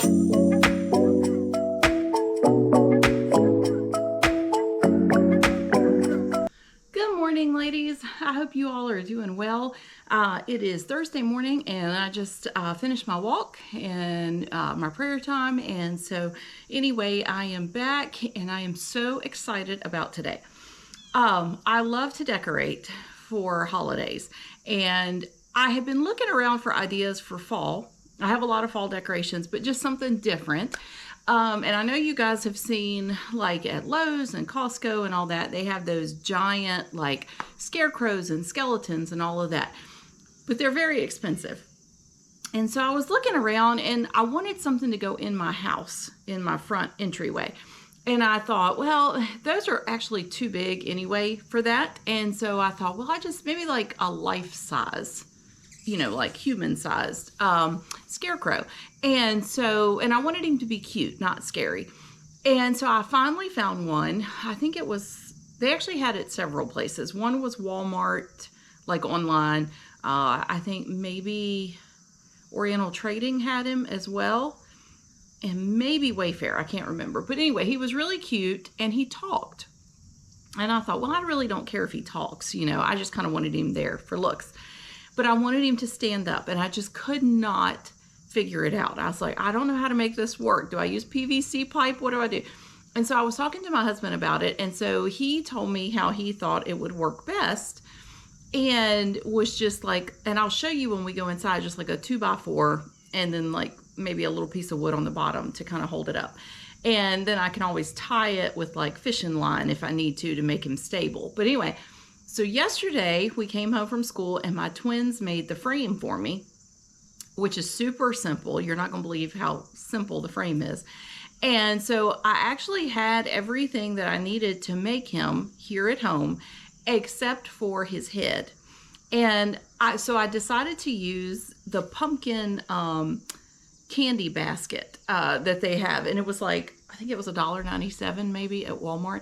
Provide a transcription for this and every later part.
Good morning, ladies. I hope you all are doing well. It is Thursday morning and I just finished my walk and my prayer time. And so anyway, I am back and I am so excited about today. I love to decorate for holidays and I have been looking around for ideas for fall. I have a lot of fall decorations, but just something different. And I know you guys have seen, like at Lowe's and Costco and all that, they have those giant like scarecrows and skeletons and all of that, but they're very expensive. And so I was looking around and I wanted something to go in my house, in my front entryway. And I thought, well, those are actually too big anyway for that. And so I thought, well, I just maybe like a life size, you know, like human sized scarecrow. And so, and I wanted him to be cute, not scary. And so I finally found one. I think it was, they actually had it several places. One was Walmart, like online. I think maybe Oriental Trading had him as well. And maybe Wayfair, I can't remember. But anyway, he was really cute and he talked. And I thought, well, I really don't care if he talks, you know, I just kind of wanted him there for looks. But I wanted him to stand up and I just could not figure it out. I was like, I don't know how to make this work. Do I use PVC pipe? What do I do? And so I was talking to my husband about it. And so he told me how he thought it would work best and was just like, and I'll show you when we go inside, just like a 2x4 and then like maybe a little piece of wood on the bottom to kind of hold it up. And then I can always tie it with like fishing line if I need to make him stable. But anyway, so yesterday we came home from school and my twins made the frame for me, which is super simple. You're not gonna believe how simple the frame is. And so I actually had everything that I needed to make him here at home, except for his head. And so I decided to use the pumpkin candy basket that they have. And it was like, I think it was $1.97 maybe at Walmart.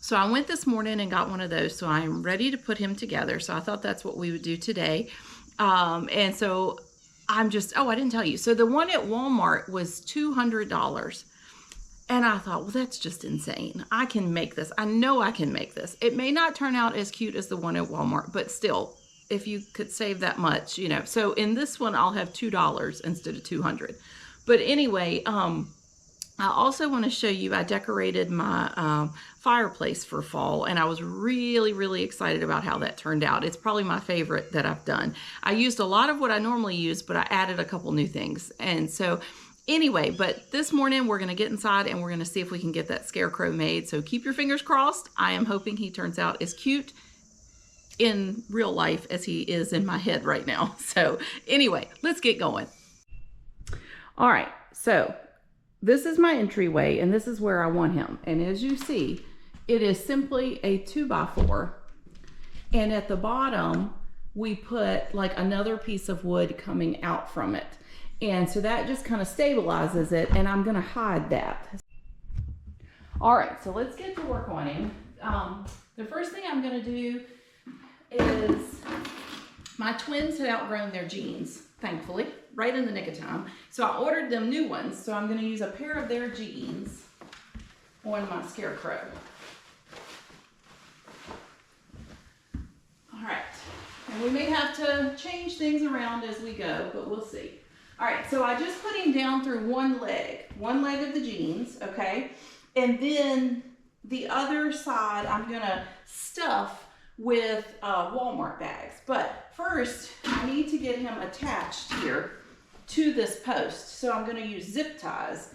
So I went this morning and got one of those. So I am ready to put him together. So I thought that's what we would do today. And so I'm just, oh, I didn't tell you. So the one at Walmart was $200. And I thought, well, that's just insane. I can make this. I know I can make this. It may not turn out as cute as the one at Walmart, but still, if you could save that much, you know. So in this one, I'll have $2 instead of $200. But anyway, I also want to show you, I decorated my fireplace for fall, and I was really, really excited about how that turned out. It's probably my favorite that I've done. I used a lot of what I normally use, but I added a couple new things. And so anyway, but this morning we're going to get inside and we're going to see if we can get that scarecrow made. So keep your fingers crossed. I am hoping he turns out as cute in real life as he is in my head right now. So anyway, let's get going. All right, so this is my entryway and this is where I want him. And as you see, it is simply a 2x4. And at the bottom, we put like another piece of wood coming out from it. And so that just kind of stabilizes it, and I'm gonna hide that. All right, so let's get to work on him. The first thing I'm gonna do is, my twins had outgrown their jeans, thankfully, right in the nick of time. So I ordered them new ones, so I'm gonna use a pair of their jeans on my scarecrow. All right, and we may have to change things around as we go, but we'll see. All right, so I just put him down through one leg of the jeans, okay? And then the other side I'm gonna stuff with Walmart bags. But first, I need to get him attached here to this post. So I'm gonna use zip ties.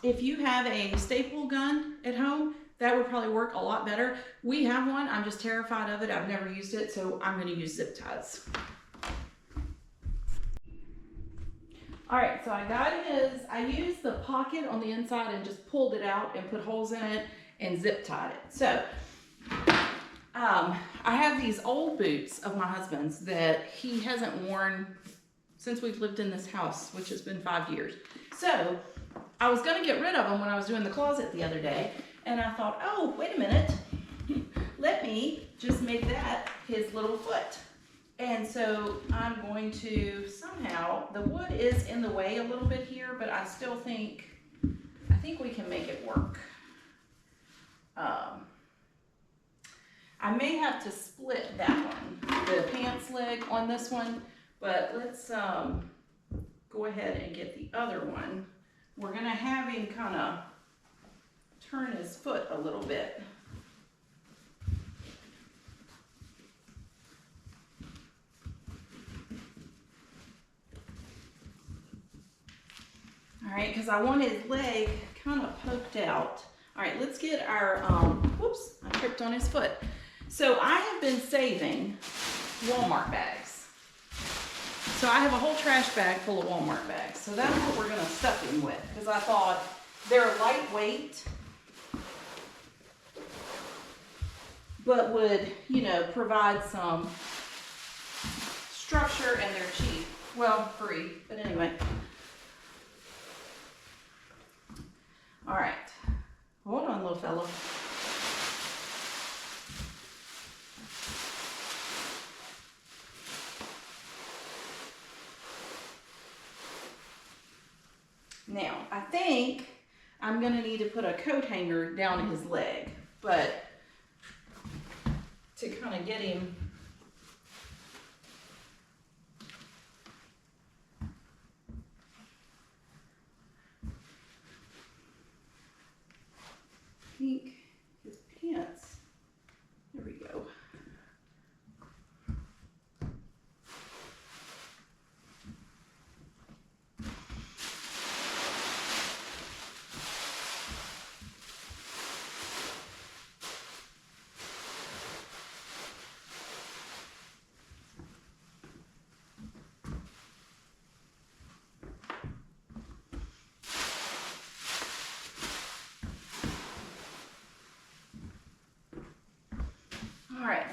If you have a staple gun at home, that would probably work a lot better. We have one, I'm just terrified of it. I've never used it, so I'm gonna use zip ties. All right, so I got his, I used the pocket on the inside and just pulled it out and put holes in it and zip tied it. So I have these old boots of my husband's that he hasn't worn since we've lived in this house, which has been 5 years. So I was gonna get rid of them when I was doing the closet the other day, and I thought, oh, wait a minute, let me just make that his little foot. And so I'm going to somehow, the wood is in the way a little bit here, but I still think, we can make it work. I may have to split that one, the pants leg on this one, but let's go ahead and get the other one. We're gonna have him kind of turn his foot a little bit. All right, because I want his leg kind of poked out. All right, let's get our, whoops, I tripped on his foot. So I have been saving Walmart bags. So I have a whole trash bag full of Walmart bags. So that's what we're gonna stuff him with, because I thought they're lightweight, but would, you know, provide some structure, and they're cheap. Well, free, but anyway. All right, hold on, little fella. Now, I think I'm gonna need to put a coat hanger down his leg, but to kind of get him think his pants, there we go. All right,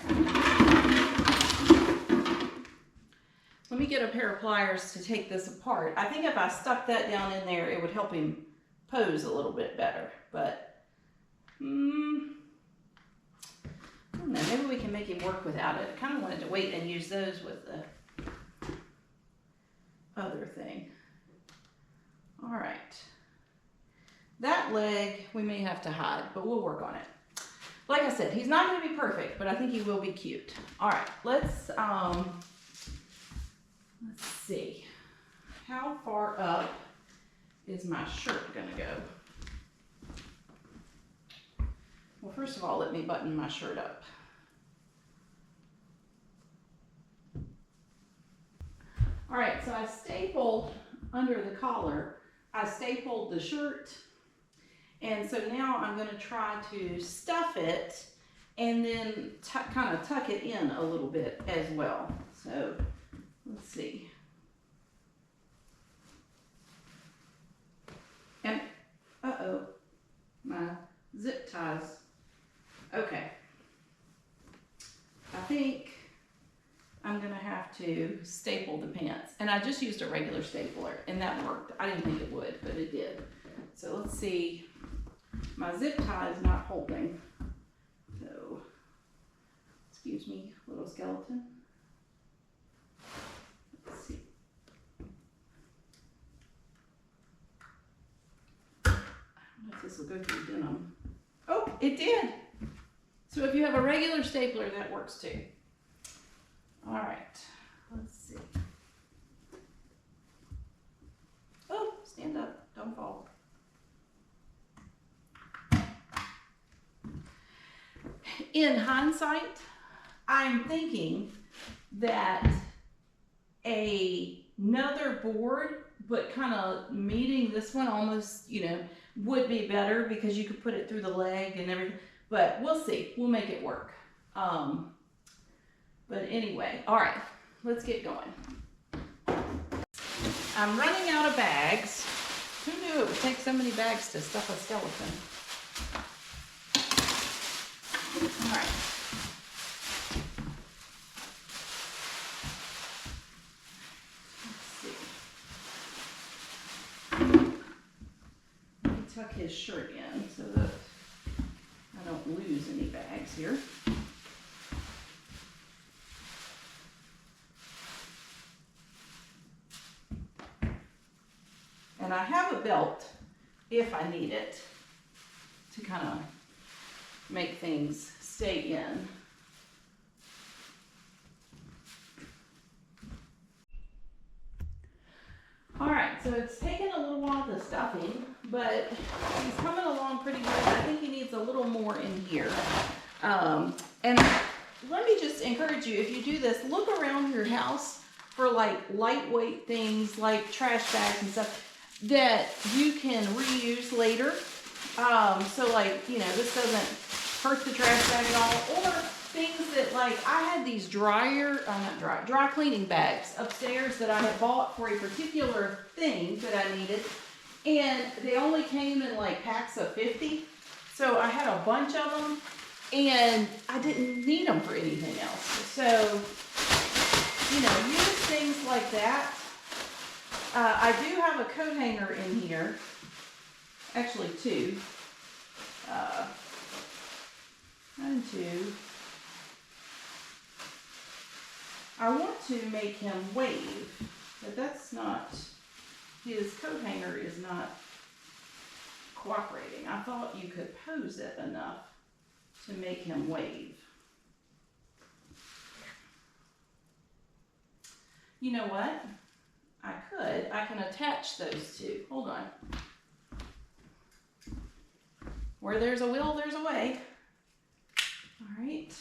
let me get a pair of pliers to take this apart. I think if I stuck that down in there, it would help him pose a little bit better, but I don't know, maybe we can make him work without it. I kind of wanted to wait and use those with the other thing. All right, that leg we may have to hide, but we'll work on it. Like I said, he's not going to be perfect, but I think he will be cute. All right, let's see. How far up is my shirt going to go? Well, first of all, let me button my shirt up. All right, so I stapled under the collar. I stapled the shirt. And so now I'm going to try to stuff it and then kind of tuck it in a little bit as well. So let's see. And uh-oh, my zip ties. Okay. I think I'm going to have to staple the pants. And I just used a regular stapler and that worked. I didn't think it would, but it did. So let's see. My zip tie is not holding, so excuse me, little skeleton. Let's see. I don't know if this will go through denim. Oh, it did. So if you have a regular stapler, that works too. All right, let's see. Oh, stand up, don't fall. In hindsight, I'm thinking that another board, but kind of meeting this one almost, you know, would be better because you could put it through the leg and everything. But we'll see. We'll make it work. But anyway, all right, let's get going. I'm running out of bags. Who knew it would take so many bags to stuff a skeleton? All right. Let's see. Let me tuck his shirt in so that I don't lose any bags here. And I have a belt if I need it to kind of make things stay in. All right, so it's taken a little while, the stuffing, but he's coming along pretty good. I think he needs a little more in here. And let me just encourage you, if you do this, look around your house for like lightweight things like trash bags and stuff that you can reuse later. So like, you know, this doesn't hurt the trash bag at all. Or things that, like, I had these dry cleaning bags upstairs that I had bought for a particular thing that I needed. And they only came in like packs of 50. So I had a bunch of them and I didn't need them for anything else. So, you know, use things like that. I do have a coat hanger in here. Actually, two. One, two. I want to make him wave, but that's not, his coat hanger is not cooperating. I thought you could pose it enough to make him wave. You know what? I can attach those two. Hold on. Where there's a will, there's a way. All right.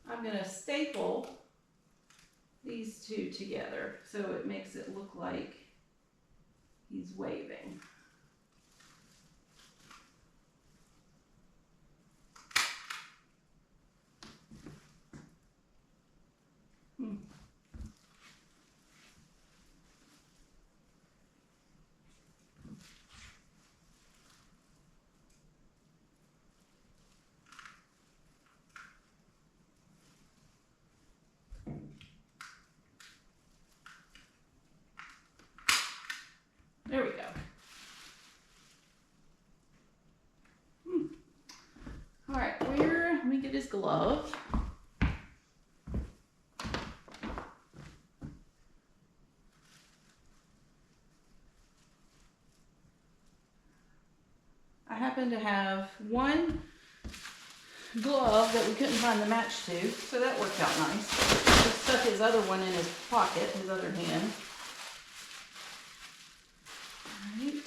I'm going to staple these two together so it makes it look like he's waving. There we go. All right, let me get his glove. I happen to have one glove that we couldn't find the match to, so that worked out nice. He stuck his other one in his pocket, his other hand. Right.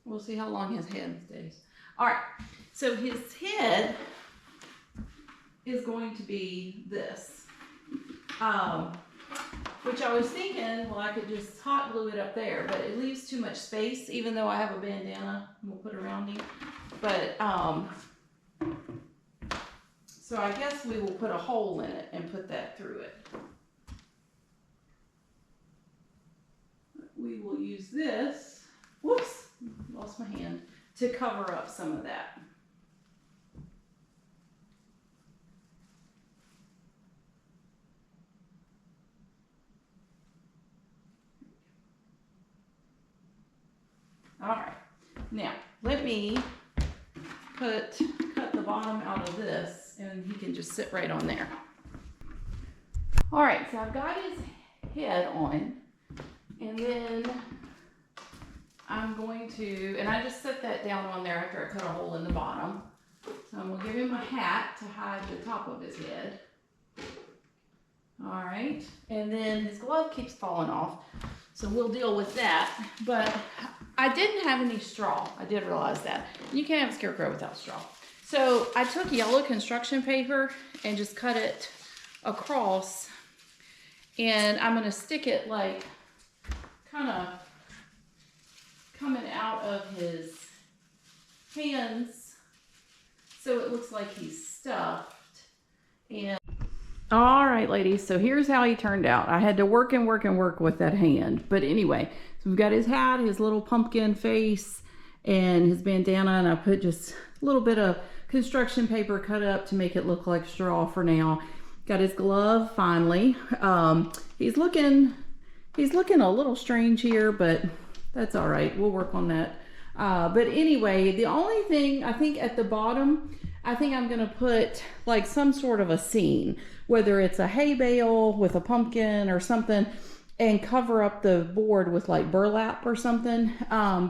We'll see how long his head stays. All right, so his head is going to be this, which I was thinking, well, I could just hot glue it up there, but it leaves too much space, even though I have a bandana we'll put around him. But, so I guess we will put a hole in it and put that through it. We will use this, whoops, lost my hand, to cover up some of that. All right, now let me cut the bottom out of this and he can just sit right on there. All right, so I've got his head on, and then I'm going to, and I just set that down on there after I cut a hole in the bottom. So I'm gonna give him a hat to hide the top of his head. All right, and then his glove keeps falling off, so we'll deal with that. But I didn't have any straw. I did realize that. You can't have a scarecrow without straw. So I took yellow construction paper and just cut it across, and I'm gonna stick it like kind of coming out of his hands So it looks like he's stuffed. And all right, ladies, so here's how he turned out. I had to work and work and work with that hand. But anyway, so we've got his hat, his little pumpkin face, and his bandana, and I put just a little bit of construction paper cut up to make it look like straw for now. Got his glove finally. He's looking a little strange here, but that's all right. We'll work on that. But anyway, the only thing I think at the bottom, I think I'm gonna put like some sort of a scene, whether it's a hay bale with a pumpkin or something, and cover up the board with like burlap or something,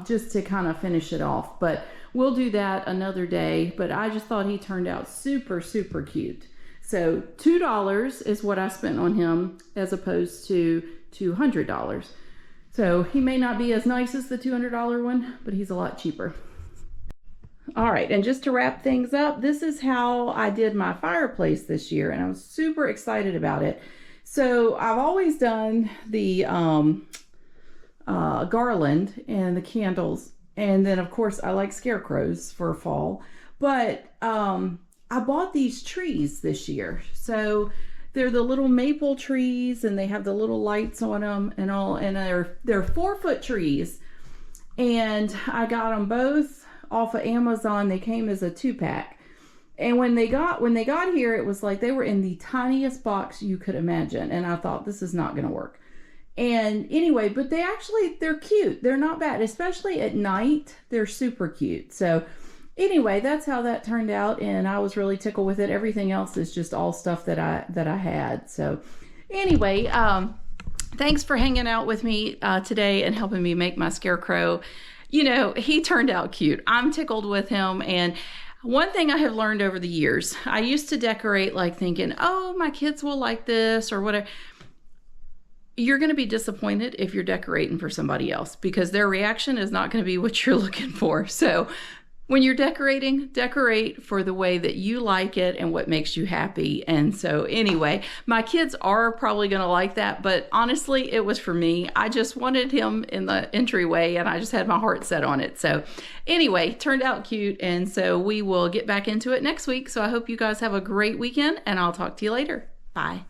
just to kind of finish it off. But we'll do that another day. But I just thought he turned out super, super cute. So $2 is what I spent on him as opposed to $200. So he may not be as nice as the $200 one, but he's a lot cheaper. All right, and just to wrap things up, this is how I did my fireplace this year, and I was super excited about it. So I've always done the garland and the candles, and then of course I like scarecrows for fall, but I bought these trees this year. So they're the little maple trees, and they have the little lights on them and all, and they're 4-foot trees, and I got them both off of Amazon. They came as a 2-pack, and when they got here, it was like they were in the tiniest box you could imagine, and I thought, this is not gonna work. And anyway, but they're cute. They're not bad, especially at night. They're super cute. So anyway, that's how that turned out, and I was really tickled with it. Everything else is just all stuff that I had. So anyway, thanks for hanging out with me today and helping me make my scarecrow. You know, he turned out cute. I'm tickled with him. And one thing I have learned over the years, I used to decorate like thinking, oh, my kids will like this or whatever. You're going to be disappointed if you're decorating for somebody else, because their reaction is not going to be what you're looking for. So when you're decorating, decorate for the way that you like it and what makes you happy. And so anyway, my kids are probably going to like that, but honestly, it was for me. I just wanted him in the entryway, and I just had my heart set on it. So anyway, turned out cute. And so we will get back into it next week. So I hope you guys have a great weekend, and I'll talk to you later. Bye.